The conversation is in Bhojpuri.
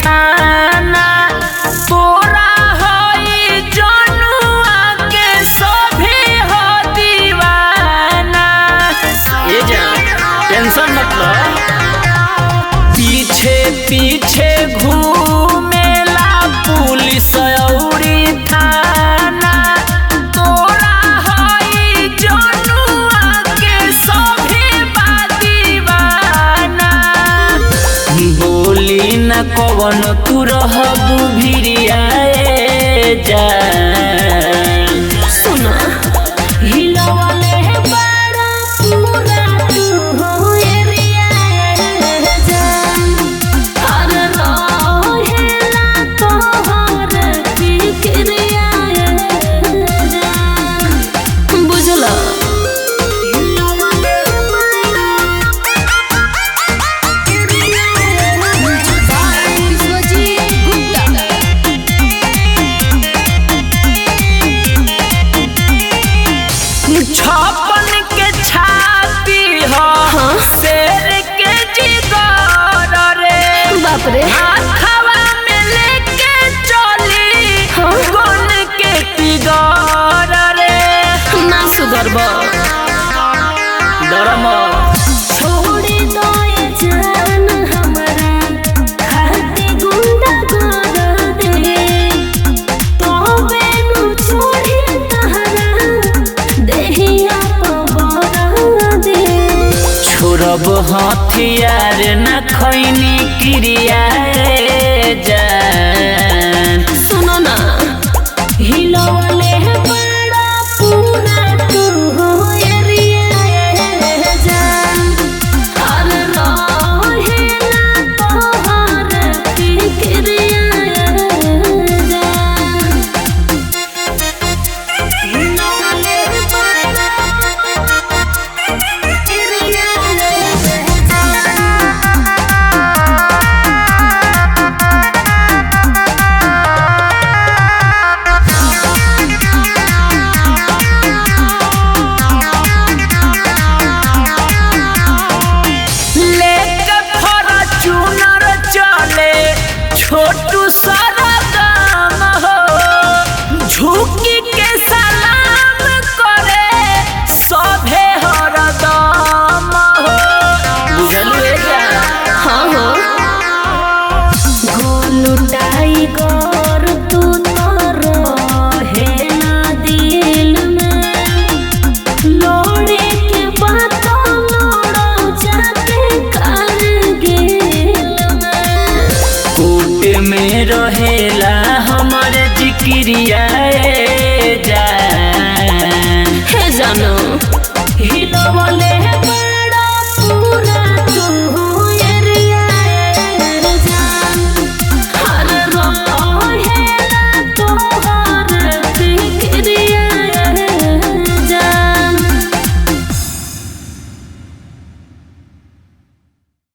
थाना तोरा होई जनुआ के सभी हो दीवाना। ये जा टेंशन मत लो, पीछे पीछे घूमेला पुलिस औरी थाना तोरा होई जनुआ के सभी बा दीवाना। बोली न कवन तू रहबू भिरिया जान। सुना हिलवले बड़ा पूरा तू हो एरिया जान। हर रहेला तोहर फिक्रिया जान। बुझला छपन के छाती हो शेर के जिगर रे। बाप रे हाथवा में लेके चली गन के तिगर रे। ना सुधरबा डरम छोड़ी दो ये जान हमरा खाती गुंडा कर दे। तो बेनु छोड़ी तहरा देहिया पबरा दे। छोड़ब हथियार न खैनी क्रिया जान। सुनो ना हिलवले बड़ा पूरा तू हो एरिया जान। हर रहेला तोहर फिक्रिया जान। हिलवले बड़ा एरिया लेके फॉर्च्यूनर चले छोटू सारा दाम हो। झुकी के सलाम करे सभे हरदम हो। बुझलू क्या? हाँ हो गोलू टाइगर तू तो रहेला दिल में। लोड़े के बात लोड़ो जाके कारगिल में। कोर्ट में रहेला हमर जिक्रिया जान। हे जानो